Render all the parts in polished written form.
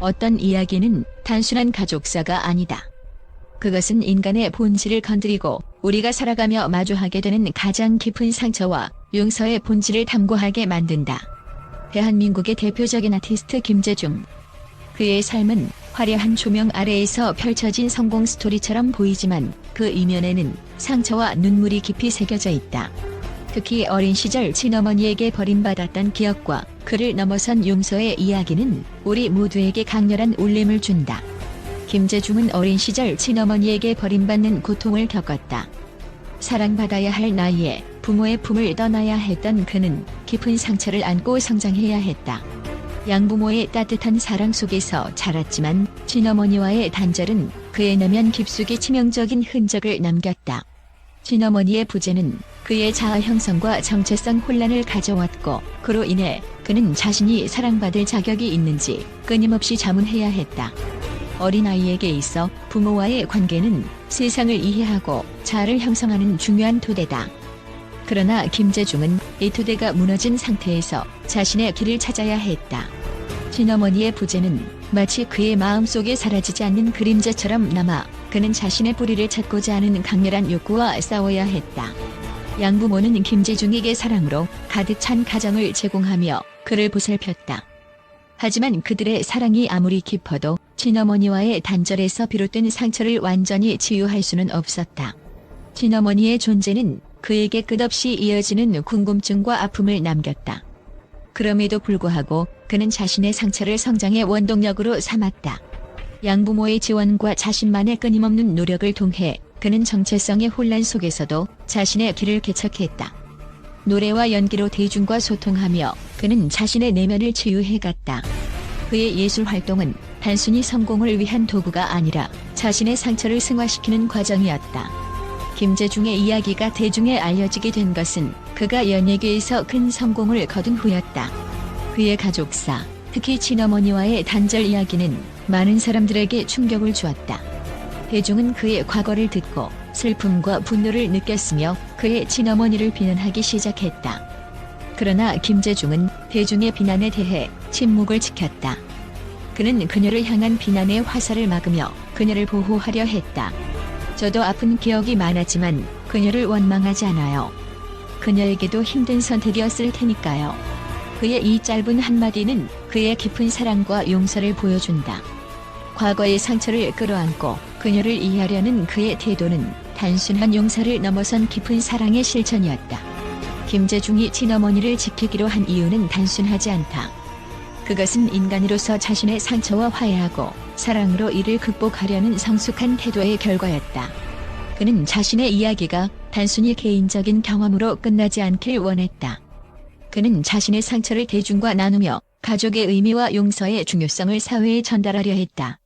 어떤 이야기는 단순한 가족사가 아니다. 그것은 인간의 본질을 건드리고 우리가 살아가며 마주하게 되는 가장 깊은 상처와 용서의 본질을 탐구하게 만든다. 대한민국의 대표적인 아티스트 김재중. 그의 삶은 화려한 조명 아래에서 펼쳐진 성공 스토리처럼 보이지만 그 이면에는 상처와 눈물이 깊이 새겨져 있다. 특히 어린 시절 친어머니에게 버림받았던 기억과 그를 넘어선 용서의 이야기는 우리 모두에게 강렬한 울림을 준다. 김재중은 어린 시절 친어머니에게 버림받는 고통을 겪었다. 사랑받아야 할 나이에 부모의 품을 떠나야 했던 그는 깊은 상처를 안고 성장해야 했다. 양부모의 따뜻한 사랑 속에서 자랐지만 친어머니와의 단절은 그의 내면 깊숙이 치명적인 흔적을 남겼다. 친어머니의 부재는 그의 자아 형성과 정체성 혼란을 가져왔고 그로 인해 그는 자신이 사랑받을 자격이 있는지 끊임없이 자문해야 했다. 어린아이에게 있어 부모와의 관계는 세상을 이해하고 자아를 형성하는 중요한 토대다. 그러나 김재중은 이 토대가 무너진 상태에서 자신의 길을 찾아야 했다. 친어머니의 부재는 마치 그의 마음속에 사라지지 않는 그림자처럼 남아 그는 자신의 뿌리를 찾고자 하는 강렬한 욕구와 싸워야 했다. 양부모는 김재중에게 사랑으로 가득 찬 가정을 제공하며 그를 보살폈다. 하지만 그들의 사랑이 아무리 깊어도 친어머니와의 단절에서 비롯된 상처를 완전히 치유할 수는 없었다. 친어머니의 존재는 그에게 끝없이 이어지는 궁금증과 아픔을 남겼다. 그럼에도 불구하고 그는 자신의 상처를 성장의 원동력으로 삼았다. 양부모의 지원과 자신만의 끊임없는 노력을 통해 그는 정체성의 혼란 속에서도 자신의 길을 개척했다. 노래와 연기로 대중과 소통하며 그는 자신의 내면을 치유해갔다. 그의 예술 활동은 단순히 성공을 위한 도구가 아니라 자신의 상처를 승화시키는 과정이었다. 김재중의 이야기가 대중에 알려지게 된 것은 그가 연예계에서 큰 성공을 거둔 후였다. 그의 가족사, 특히 친어머니와의 단절 이야기는 많은 사람들에게 충격을 주었다. 대중은 그의 과거를 듣고 슬픔과 분노를 느꼈으며 그의 친어머니를 비난하기 시작했다. 그러나 김재중은 대중의 비난에 대해 침묵을 지켰다. 그는 그녀를 향한 비난의 화살을 막으며 그녀를 보호하려 했다. 저도 아픈 기억이 많았지만 그녀를 원망하지 않아요. 그녀에게도 힘든 선택이었을 테니까요. 그의 이 짧은 한마디는 그의 깊은 사랑과 용서를 보여준다. 과거의 상처를 끌어안고 그녀를 이해하려는 그의 태도는 단순한 용서를 넘어선 깊은 사랑의 실천이었다. 김재중이 친어머니를 지키기로 한 이유는 단순하지 않다. 그것은 인간으로서 자신의 상처와 화해하고 사랑으로 이를 극복하려는 성숙한 태도의 결과였다. 그는 자신의 이야기가 단순히 개인적인 경험으로 끝나지 않길 원했다. 그는 자신의 상처를 대중과 나누며 가족의 의미와 용서의 중요성을 사회에 전달하려 했다.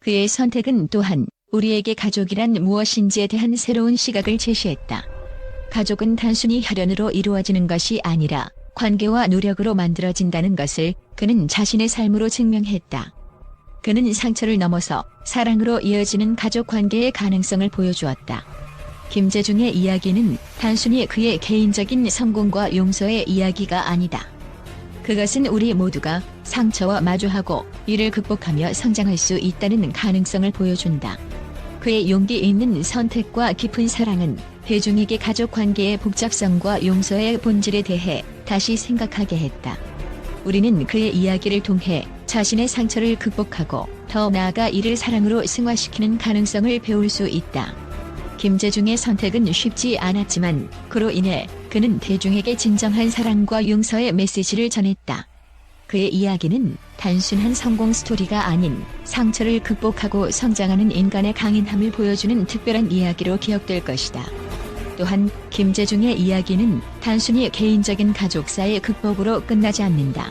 그의 선택은 또한 우리에게 가족이란 무엇인지에 대한 새로운 시각을 제시했다. 가족은 단순히 혈연으로 이루어지는 것이 아니라 관계와 노력으로 만들어진다는 것을 그는 자신의 삶으로 증명했다. 그는 상처를 넘어서 사랑으로 이어지는 가족 관계의 가능성을 보여주었다. 김재중의 이야기는 단순히 그의 개인적인 성공과 용서의 이야기가 아니다. 그것은 우리 모두가 상처와 마주하고 이를 극복하며 성장할 수 있다는 가능성을 보여준다. 그의 용기 있는 선택과 깊은 사랑은 대중에게 가족 관계의 복잡성과 용서의 본질에 대해 다시 생각하게 했다. 우리는 그의 이야기를 통해 자신의 상처를 극복하고 더 나아가 이를 사랑으로 승화시키는 가능성을 배울 수 있다. 김재중의 선택은 쉽지 않았지만 그로 인해 그는 대중에게 진정한 사랑과 용서의 메시지를 전했다. 그의 이야기는 단순한 성공 스토리가 아닌 상처를 극복하고 성장하는 인간의 강인함을 보여주는 특별한 이야기로 기억될 것이다. 또한 김재중의 이야기는 단순히 개인적인 가족사의 극복으로 끝나지 않는다.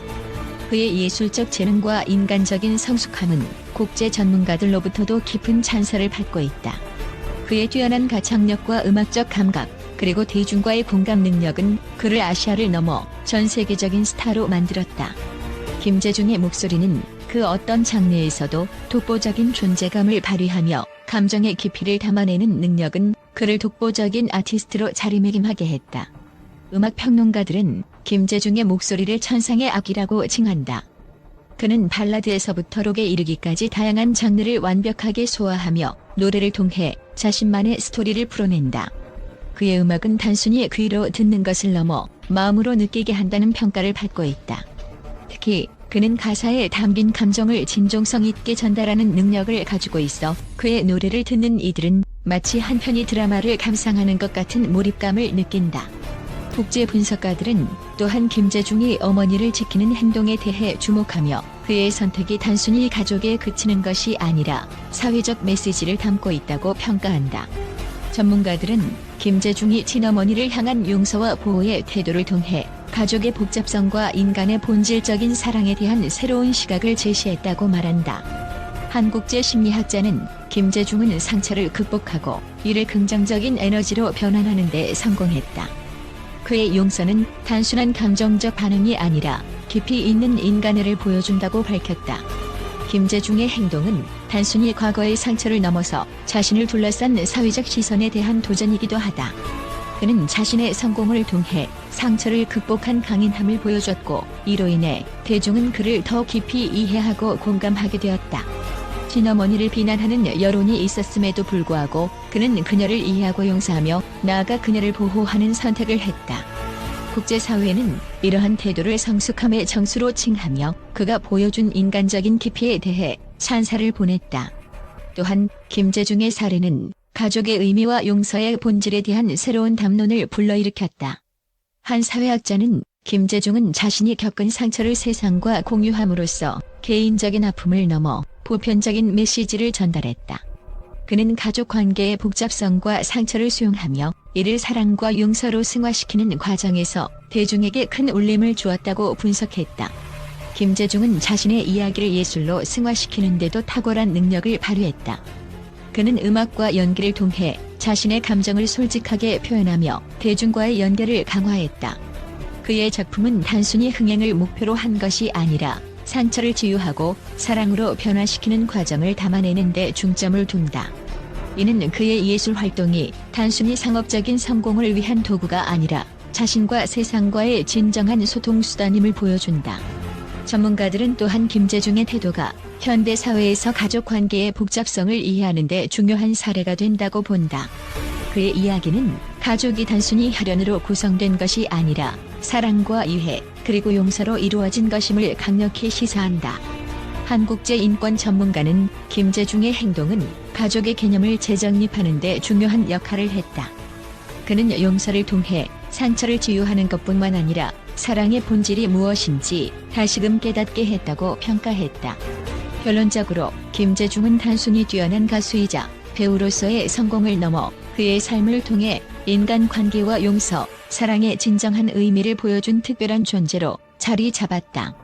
그의 예술적 재능과 인간적인 성숙함은 국제 전문가들로부터도 깊은 찬사를 받고 있다. 그의 뛰어난 가창력과 음악적 감각, 그리고 대중과의 공감 능력은 그를 아시아를 넘어 전 세계적인 스타로 만들었다. 김재중의 목소리는 그 어떤 장르에서도 독보적인 존재감을 발휘하며 감정의 깊이를 담아내는 능력은 그를 독보적인 아티스트로 자리매김하게 했다. 음악 평론가들은 김재중의 목소리를 천상의 악기라고 칭한다. 그는 발라드에서부터 록에 이르기까지 다양한 장르를 완벽하게 소화하며 노래를 통해 자신만의 스토리를 풀어낸다. 그의 음악은 단순히 귀로 듣는 것을 넘어 마음으로 느끼게 한다는 평가를 받고 있다. 특히 그는 가사에 담긴 감정을 진정성 있게 전달하는 능력을 가지고 있어 그의 노래를 듣는 이들은 마치 한 편의 드라마를 감상하는 것 같은 몰입감을 느낀다. 국제 분석가들은 또한 김재중이 어머니를 지키는 행동에 대해 주목하며 그의 선택이 단순히 가족에 그치는 것이 아니라 사회적 메시지를 담고 있다고 평가한다. 전문가들은 김재중이 친어머니를 향한 용서와 보호의 태도를 통해 가족의 복잡성과 인간의 본질적인 사랑에 대한 새로운 시각을 제시했다고 말한다. 한 국제 심리학자는 김재중은 상처를 극복하고 이를 긍정적인 에너지로 변환하는 데 성공했다. 그의 용서는 단순한 감정적 반응이 아니라 깊이 있는 인간애를 보여준다고 밝혔다. 김재중의 행동은 단순히 과거의 상처를 넘어서 자신을 둘러싼 사회적 시선에 대한 도전이기도 하다. 그는 자신의 성공을 통해 상처를 극복한 강인함을 보여줬고 이로 인해 대중은 그를 더 깊이 이해하고 공감하게 되었다. 친어머니를 비난하는 여론이 있었음에도 불구하고 그는 그녀를 이해하고 용서하며 나아가 그녀를 보호하는 선택을 했다. 국제사회는 이러한 태도를 성숙함의 정수로 칭하며 그가 보여준 인간적인 깊이에 대해 찬사를 보냈다. 또한 김재중의 사례는 가족의 의미와 용서의 본질에 대한 새로운 담론을 불러일으켰다. 한 사회학자는 김재중은 자신이 겪은 상처를 세상과 공유함으로써 개인적인 아픔을 넘어 보편적인 메시지를 전달했다. 그는 가족 관계의 복잡성과 상처를 수용하며 이를 사랑과 용서로 승화시키는 과정에서 대중에게 큰 울림을 주었다고 분석했다. 김재중은 자신의 이야기를 예술로 승화시키는 데도 탁월한 능력을 발휘했다. 그는 음악과 연기를 통해 자신의 감정을 솔직하게 표현하며 대중과의 연결을 강화했다. 그의 작품은 단순히 흥행을 목표로 한 것이 아니라 상처를 치유하고 사랑으로 변화시키는 과정을 담아내는 데 중점을 둔다. 이는 그의 예술 활동이 단순히 상업적인 성공을 위한 도구가 아니라 자신과 세상과의 진정한 소통 수단임을 보여준다. 전문가들은 또한 김재중의 태도가 현대 사회에서 가족 관계의 복잡성을 이해하는 데 중요한 사례가 된다고 본다. 그의 이야기는 가족이 단순히 혈연으로 구성된 것이 아니라 사랑과 이해, 그리고 용서로 이루어진 것임을 강력히 시사한다. 한 국제 인권 전문가는 김재중의 행동은 가족의 개념을 재정립하는 데 중요한 역할을 했다. 그는 용서를 통해 상처를 치유하는 것뿐만 아니라 사랑의 본질이 무엇인지 다시금 깨닫게 했다고 평가했다. 결론적으로 김재중은 단순히 뛰어난 가수이자 배우로서의 성공을 넘어 그의 삶을 통해 인간관계와 용서, 사랑의 진정한 의미를 보여준 특별한 존재로 자리 잡았다.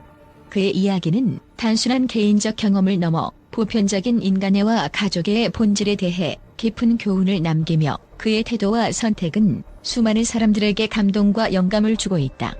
그의 이야기는 단순한 개인적 경험을 넘어 보편적인 인간애와 가족의 본질에 대해 깊은 교훈을 남기며 그의 태도와 선택은 수많은 사람들에게 감동과 영감을 주고 있다.